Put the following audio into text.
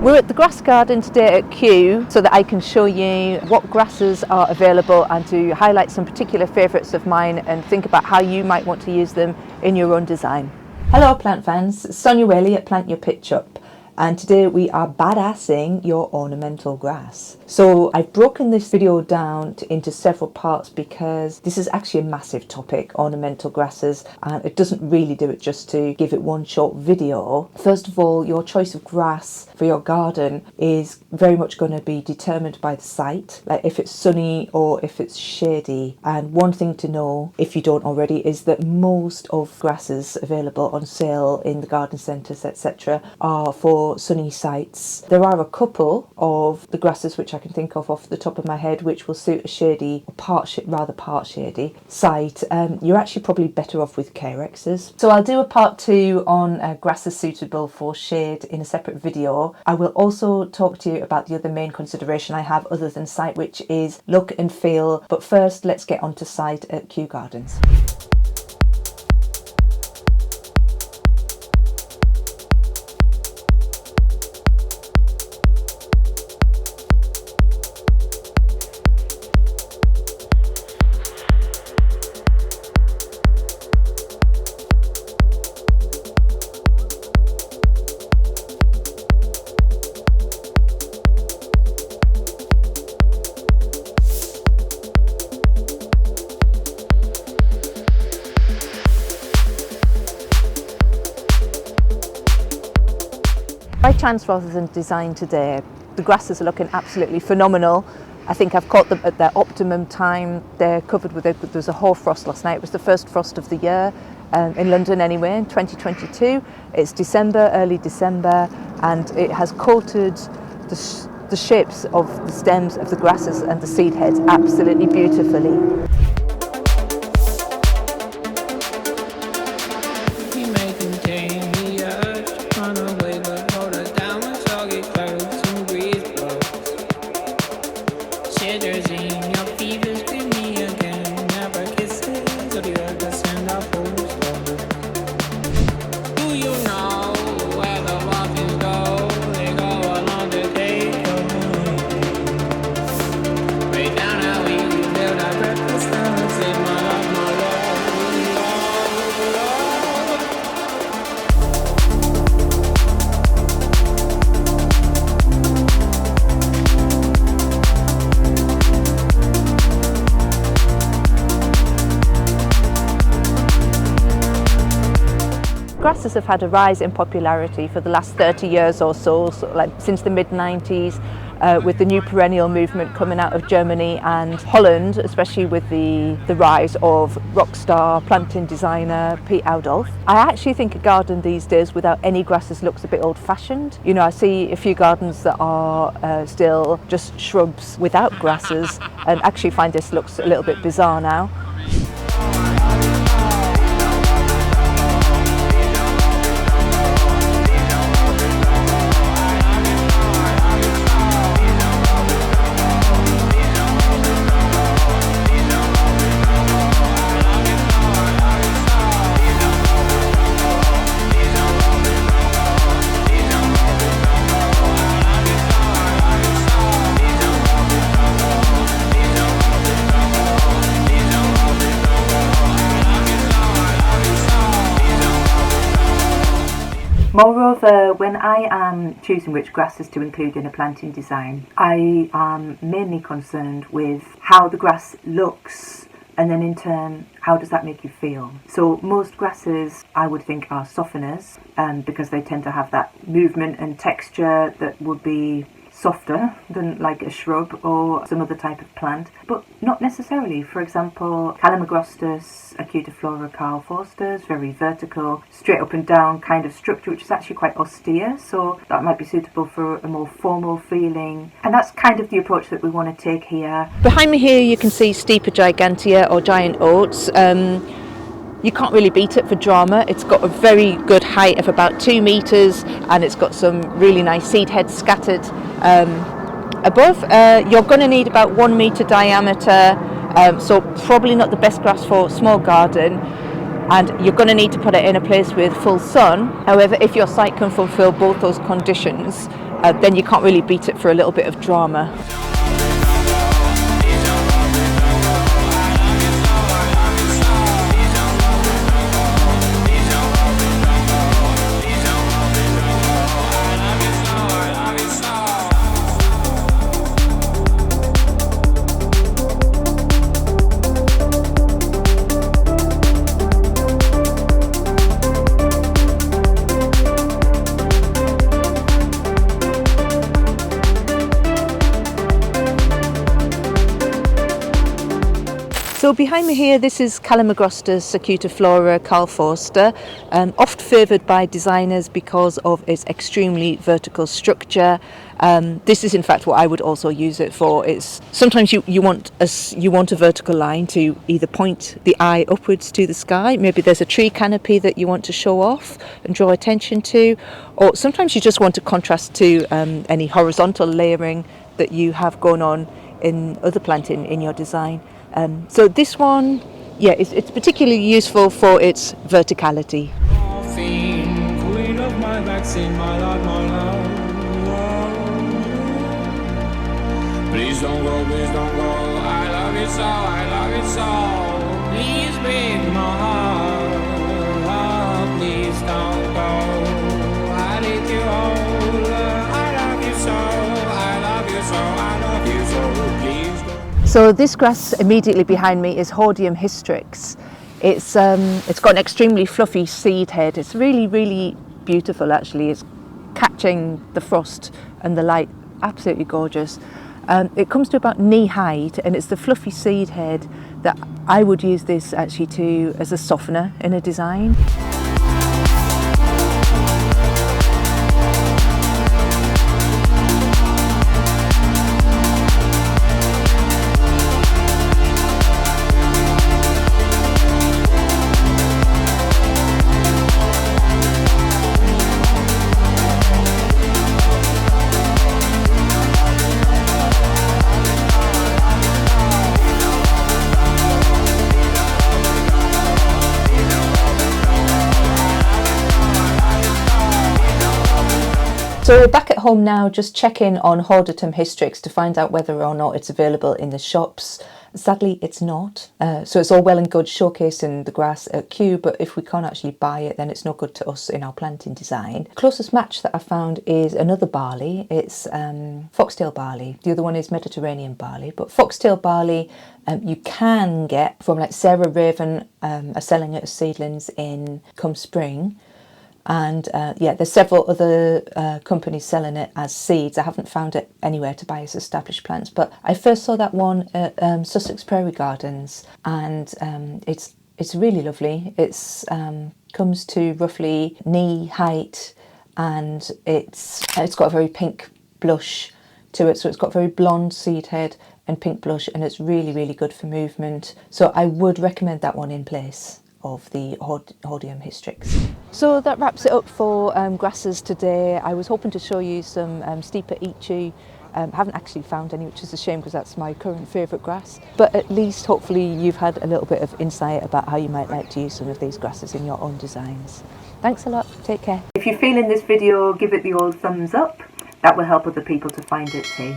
We're at the grass garden today at Kew so that I can show you what grasses are available and to highlight some particular favourites of mine and think about how you might want to use them in your own design. Hello plant fans, Sonya Whaley at Plant Your Pitch Up, and today we are badassing your ornamental grass. So I've broken this video down into several parts because this is actually a massive topic, ornamental grasses, and it doesn't really do it just to give it one short video. First of all, your choice of grass for your garden is very much going to be determined by the site, like if it's sunny or if it's shady. And one thing to know, if you don't already, is that most of grasses available on sale in the garden centres, etc., are for sunny sites. There are a couple of the grasses which I can think of off the top of my head which will suit a shady, part shady site. You're actually probably better off with Cairexes. So I'll do a part 2 on grasses suitable for shade in a separate video. I will also talk to you about the other main consideration I have other than site, which is look and feel. But first, let's get onto site at Kew Gardens. By chance rather than design today, the grasses are looking absolutely phenomenal. I think I've caught them at their optimum time. They're covered with there was a hoarfrost last night. It was the first frost of the year in London anyway, in 2022. It's December, early December, and it has coated the shapes of the stems of the grasses and the seed heads absolutely beautifully. Grasses have had a rise in popularity for the last 30 years or so, like since the mid-90s, with the new perennial movement coming out of Germany and Holland, especially with the rise of rock star planting designer Pete Oudolf. I actually think a garden these days without any grasses looks a bit old-fashioned. You know, I see a few gardens that are still just shrubs without grasses, and actually find this looks a little bit bizarre now. Moreover, when I am choosing which grasses to include in a planting design, I am mainly concerned with how the grass looks, and then in turn, how does that make you feel? So most grasses I would think are softeners, because they tend to have that movement and texture that would be softer than like a shrub or some other type of plant, but not necessarily. For example, Calamagrostis, acutiflora, Karl, Foerster is very vertical, straight up and down kind of structure, which is actually quite austere, so that might be suitable for a more formal feeling, and that's kind of the approach that we want to take here. Behind me here you can see Stipa gigantia or giant oats. You can't really beat it for drama. It's got a very good height of about 2 meters, and it's got some really nice seed heads scattered above. You're going to need about 1 meter diameter, so probably not the best grass for a small garden, and you're going to need to put it in a place with full sun. However, if your site can fulfill both those conditions, then you can't really beat it for a little bit of drama. So behind me here, this is Calamagrostis acutiflora Karl Foerster, oft favoured by designers because of its extremely vertical structure. This is in fact what I would also use it for. It's sometimes you want a vertical line to either point the eye upwards to the sky. Maybe there's a tree canopy that you want to show off and draw attention to, or sometimes you just want to contrast to any horizontal layering that you have going on in other planting in your design. So this one, yeah, it's particularly useful for its verticality. Queen of my vaccine, my love, my love. Please don't go, please don't go. I love you so, I love you so. Please break my heart. Oh, please don't go. I need you all. I love you so, I love you so, I love you so. Please don't. So this grass immediately behind me is Hordeum hystrix. It's got an extremely fluffy seed head. It's really, really beautiful actually. It's catching the frost and the light, absolutely gorgeous. It comes to about knee height, and it's the fluffy seed head that I would use this actually as a softener in a design. So we're back at home now, just checking on Hordeum hystrix to find out whether or not it's available in the shops. Sadly, it's not. So it's all well and good showcasing the grass at Kew, but if we can't actually buy it, then it's no good to us in our planting design. The closest match that I found is another barley. It's Foxtail Barley. The other one is Mediterranean barley, but Foxtail Barley you can get from like Sarah Raven are selling it as seedlings come spring. And yeah, there's several other companies selling it as seeds. I haven't found it anywhere to buy as established plants, but I first saw that one at Sussex Prairie Gardens, and it's really lovely. It's comes to roughly knee height, and it's got a very pink blush to it. So it's got very blonde seed head and pink blush, and it's really, really good for movement. So I would recommend that one in place of the Hordeum hystrix. So that wraps it up for grasses today. I was hoping to show you some Stipa ichu. Haven't actually found any, which is a shame because that's my current favourite grass. But at least hopefully you've had a little bit of insight about how you might like to use some of these grasses in your own designs. Thanks a lot, take care. If you're feeling this video, give it the old thumbs up. That will help other people to find it too.